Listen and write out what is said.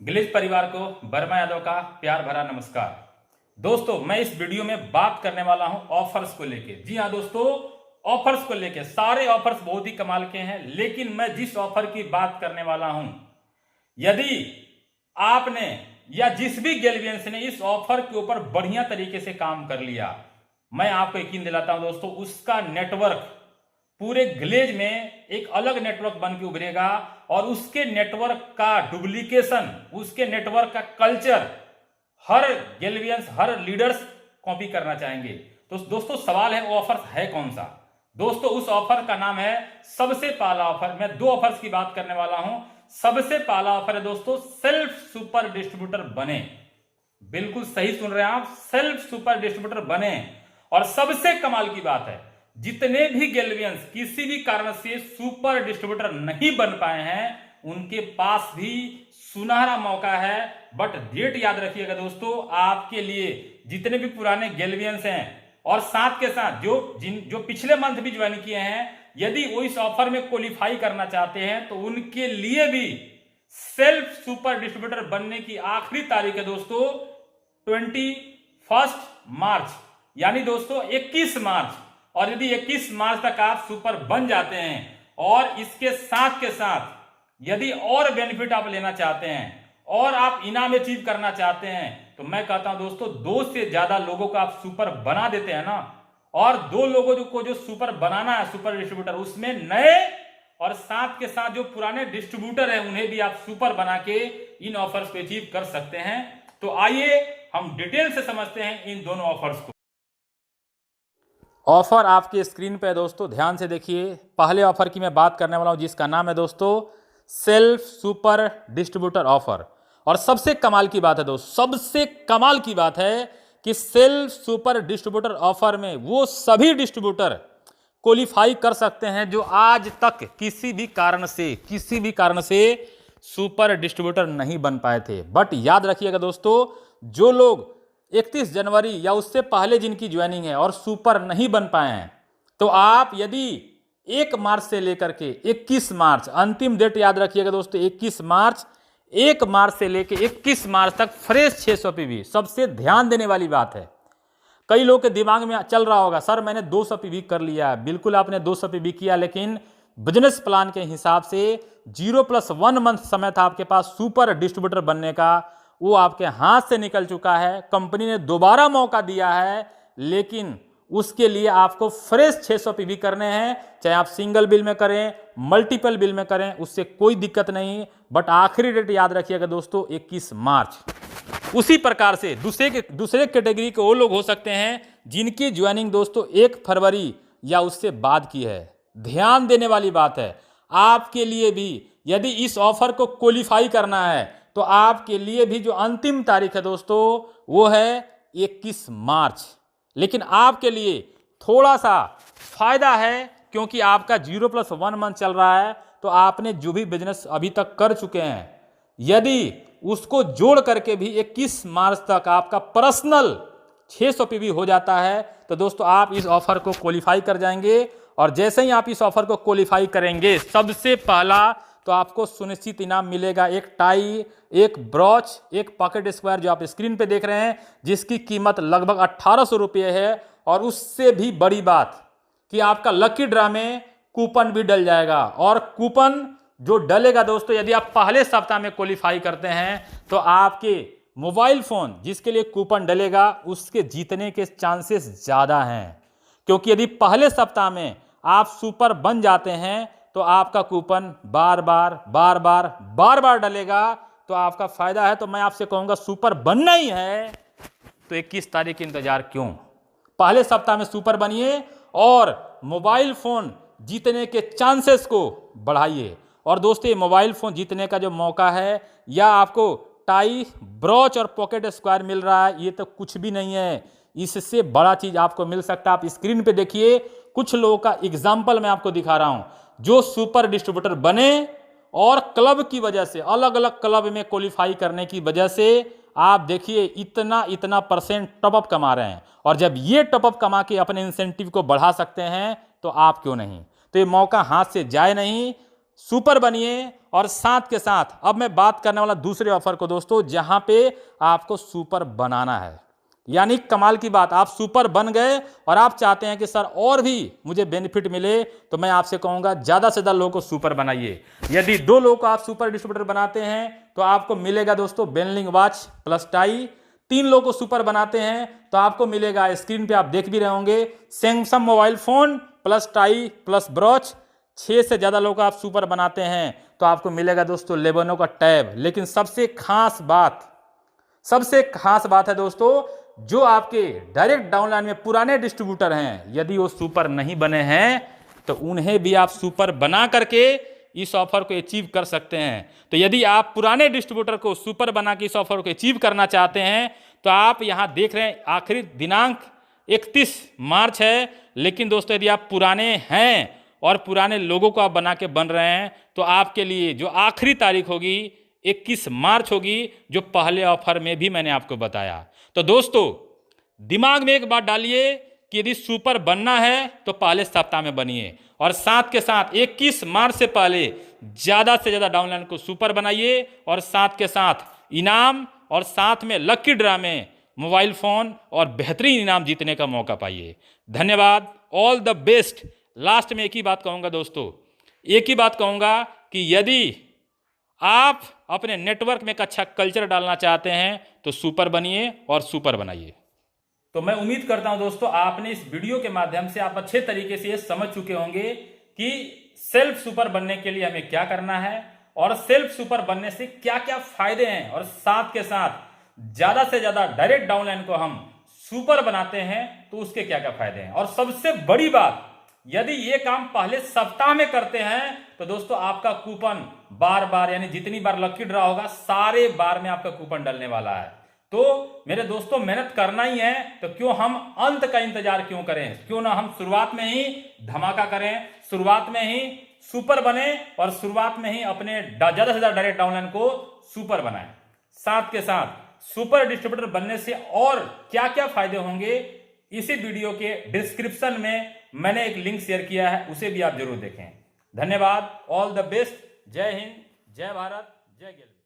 गिलिज परिवार को वर्मा यादव का प्यार भरा नमस्कार। दोस्तों, मैं इस वीडियो में बात करने वाला हूं ऑफर्स को लेके। जी हां दोस्तों, ऑफर्स को लेके सारे ऑफर्स बहुत ही कमाल के हैं, लेकिन मैं जिस ऑफर की बात करने वाला हूं, यदि आपने या जिस भी गैल्वियंस ने इस ऑफर के ऊपर बढ़िया तरीके से काम कर लिया, मैं आपको यकीन दिलाता हूं दोस्तों, उसका नेटवर्क पूरे ग्लेज में एक अलग नेटवर्क बन के उभरेगा और उसके नेटवर्क का डुप्लीकेशन, उसके नेटवर्क का कल्चर हर गैल्वियंस, हर लीडर्स कॉपी करना चाहेंगे। तो दोस्तों सवाल है, वो ऑफर है कौन सा? दोस्तों उस ऑफर का नाम है सबसे पहला ऑफर। मैं दो ऑफर्स की बात करने वाला हूं। सबसे पहला ऑफर है दोस्तों, सेल्फ सुपर डिस्ट्रीब्यूटर बने। बिल्कुल सही सुन रहे हैं आप, सेल्फ सुपर डिस्ट्रीब्यूटर बने। और सबसे कमाल की बात है, जितने भी गैल्वियंस किसी भी कारण से सुपर डिस्ट्रीब्यूटर नहीं बन पाए हैं, उनके पास भी सुनहरा मौका है। बट डेट याद रखिएगा दोस्तों, आपके लिए जितने भी पुराने गैल्वियंस हैं और साथ के साथ जो पिछले मंथ भी ज्वाइन किए हैं, यदि वो इस ऑफर में क्वालिफाई करना चाहते हैं तो उनके लिए भी सेल्फ सुपर डिस्ट्रीब्यूटर बनने की आखिरी तारीख है दोस्तों 21 मार्च, यानी दोस्तों 21 मार्च। और यदि 21 मार्च तक आप सुपर बन जाते हैं और इसके साथ के साथ यदि और बेनिफिट आप लेना चाहते हैं और आप इनाम अचीव करना चाहते हैं, तो मैं कहता हूं दोस्तों, 2 से ज्यादा लोगों को आप सुपर बना देते हैं ना, और 2 लोगों को जो सुपर बनाना है सुपर डिस्ट्रीब्यूटर, उसमें नए और साथ के साथ जो पुराने डिस्ट्रीब्यूटर हैं उन्हें भी आप सुपर बना के इन ऑफर्स को अचीव कर सकते हैं। तो आइए हम डिटेल से समझते हैं इन दोनों ऑफर्स को। ऑफर आपके स्क्रीन पे है दोस्तों, ध्यान से देखिए। पहले ऑफर की मैं बात करने वाला हूं, जिसका नाम है दोस्तों सेल्फ सुपर डिस्ट्रीब्यूटर ऑफर। और सबसे कमाल की बात है दोस्तों, सबसे कमाल की बात है कि सेल्फ सुपर डिस्ट्रीब्यूटर ऑफर में वो सभी डिस्ट्रीब्यूटर क्वालिफाई कर सकते हैं जो आज तक किसी भी कारण से सुपर डिस्ट्रीब्यूटर नहीं बन पाए थे। बट याद रखिएगा दोस्तों, जो लोग 31 जनवरी या उससे पहले जिनकी ज्वाइनिंग है और सुपर नहीं बन पाए हैं, तो आप यदि 1 मार्च से लेकर के 21 मार्च, अंतिम डेट याद रखिएगा दोस्तों 21 मार्च, 1 मार्च से लेकर 21 मार्च तक फ्रेश 600 पीवी। सबसे ध्यान देने वाली बात है, कई लोग के दिमाग में चल रहा होगा, सर मैंने 200 पीवी कर लिया है। बिल्कुल आपने 200 पीवी किया, लेकिन बिजनेस प्लान के हिसाब से 0+1 मंथ समय था आपके पास सुपर डिस्ट्रीब्यूटर बनने का, वो आपके हाथ से निकल चुका है। कंपनी ने दोबारा मौका दिया है, लेकिन उसके लिए आपको फ्रेश 600 पीवी करने हैं। चाहे आप सिंगल बिल में करें, मल्टीपल बिल में करें, उससे कोई दिक्कत नहीं। बट आखिरी डेट याद रखिएगा दोस्तों 21 मार्च। उसी प्रकार से दूसरे कैटेगरी के वो लोग हो सकते हैं जिनकी ज्वाइनिंग दोस्तों 1 फरवरी या उससे बाद की है। ध्यान देने वाली बात है, आपके लिए भी यदि इस ऑफर को क्वालिफाई करना है तो आपके लिए भी जो अंतिम तारीख है दोस्तों वो है 21 मार्च। लेकिन आपके लिए थोड़ा सा फायदा है, क्योंकि आपका 0+1 मंथ चल रहा है, तो आपने जो भी बिजनेस अभी तक कर चुके हैं, यदि उसको जोड़ करके भी 21 मार्च तक आपका पर्सनल 600 पीवी हो जाता है, तो दोस्तों आप इस ऑफर को क्वालिफाई कर जाएंगे। और जैसे ही आप इस ऑफर को क्वालिफाई करेंगे, सबसे पहला तो आपको सुनिश्चित इनाम मिलेगा, एक टाई, एक ब्रॉच, एक पॉकेट स्क्वायर जो आप स्क्रीन पे देख रहे हैं, जिसकी कीमत लगभग 1800 रुपये है। और उससे भी बड़ी बात कि आपका लकी ड्रा में कूपन भी डल जाएगा। और कूपन जो डलेगा दोस्तों, यदि आप पहले सप्ताह में क्वालिफाई करते हैं, तो आपके मोबाइल फोन जिसके लिए कूपन डलेगा उसके जीतने के चांसेस ज़्यादा हैं। क्योंकि यदि पहले सप्ताह में आप सुपर बन जाते हैं तो आपका कूपन बार बार डलेगा, तो आपका फायदा है। तो मैं आपसे कहूंगा, सुपर बनना ही है तो 21 तारीख का इंतजार क्यों, पहले सप्ताह में सुपर बनिए और मोबाइल फोन जीतने के चांसेस को बढ़ाइए। और दोस्तों, मोबाइल फोन जीतने का जो मौका है, या आपको टाई, ब्रॉच और पॉकेट स्क्वायर मिल रहा है, ये तो कुछ भी नहीं है। इससे बड़ा चीज आपको मिल सकता है। आप स्क्रीन पे देखिए, कुछ लोगों का एग्जाम्पल मैं आपको दिखा रहा हूं जो सुपर डिस्ट्रीब्यूटर बने और क्लब की वजह से, अलग अलग क्लब में क्वालिफाई करने की वजह से आप देखिए इतना परसेंट टॉपअप कमा रहे हैं। और जब ये टॉपअप कमा के अपने इंसेंटिव को बढ़ा सकते हैं, तो आप क्यों नहीं। तो ये मौका हाथ से जाए नहीं। सुपर बनिए। और साथ के साथ अब मैं बात करने वाला दूसरे ऑफर को दोस्तों, जहां पे आपको सुपर बनाना है। यानी कमाल की बात, आप सुपर बन गए और आप चाहते हैं कि सर और भी मुझे बेनिफिट मिले, तो मैं आपसे कहूंगा ज्यादा से ज्यादा लोगों को सुपर बनाइए। यदि 2 लोगों को आप सुपर डिस्ट्रीब्यूटर बनाते हैं तो आपको मिलेगा दोस्तों बेनलिंग वॉच प्लस टाई। 3 लोगों को सुपर बनाते हैं तो आपको मिलेगा, स्क्रीन पे आप देख भी रहे होंगे, Samsung mobile phone plus tie plus brooch. 6 से ज्यादा लोगों को आप सुपर बनाते हैं तो आपको मिलेगा दोस्तों लेबोनो का टैब। लेकिन सबसे खास बात है दोस्तों, जो आपके डायरेक्ट डाउनलाइन में पुराने डिस्ट्रीब्यूटर हैं, यदि वो सुपर नहीं बने हैं तो उन्हें भी आप सुपर बना करके इस ऑफर को अचीव कर सकते हैं। तो यदि आप पुराने डिस्ट्रीब्यूटर को सुपर बना के इस ऑफर को अचीव करना चाहते हैं तो आप यहां देख रहे हैं आखिरी दिनांक 31 मार्च है। लेकिन दोस्तों यदि आप पुराने हैं और पुराने लोगों को आप बना के बन रहे हैं तो आपके लिए जो आखिरी तारीख होगी 21 मार्च होगी, जो पहले ऑफर में भी मैंने आपको बताया। तो दोस्तों दिमाग में एक बात डालिए कि यदि सुपर बनना है तो पहले सप्ताह में बनिए, और साथ के साथ 21 मार्च से पहले ज्यादा से ज्यादा डाउनलाइन को सुपर बनाइए, और साथ के साथ इनाम और साथ में लकी ड्रा में मोबाइल फोन और बेहतरीन इनाम जीतने का मौका पाइए। धन्यवाद, ऑल द बेस्ट। लास्ट में एक ही बात कहूंगा दोस्तों, एक ही बात कहूंगा कि यदि आप अपने नेटवर्क में एक अच्छा कल्चर डालना चाहते हैं तो सुपर बनिए और सुपर बनाइए। तो मैं उम्मीद करता हूं दोस्तों आपने इस वीडियो के माध्यम से आप अच्छे तरीके से ये समझ चुके होंगे कि सेल्फ सुपर बनने के लिए हमें क्या करना है और सेल्फ सुपर बनने से क्या क्या फायदे हैं, और साथ के साथ ज्यादा से ज्यादा डायरेक्ट डाउनलाइन को हम सुपर बनाते हैं तो उसके क्या क्या फायदे हैं। और सबसे बड़ी बात, यदि ये काम पहले सप्ताह में करते हैं तो दोस्तों आपका कूपन बार बार, यानी जितनी बार लकी ड्रा होगा सारे बार में आपका कूपन डलने वाला है। तो मेरे दोस्तों मेहनत करना ही है तो क्यों हम अंत का इंतजार क्यों करें, क्यों ना हम शुरुआत में ही धमाका करें, शुरुआत में ही सुपर बने और शुरुआत में ही अपने ज्यादा से ज्यादा डायरेक्ट डाउनलाइन को सुपर बनाएं। साथ के साथ सुपर डिस्ट्रीब्यूटर बनने से और क्या क्या फायदे होंगे, इसी वीडियो के डिस्क्रिप्शन में मैंने एक लिंक शेयर किया है, उसे भी आप जरूर देखें। धन्यवाद, ऑल द बेस्ट। जय हिंद, जय भारत, जय गिल।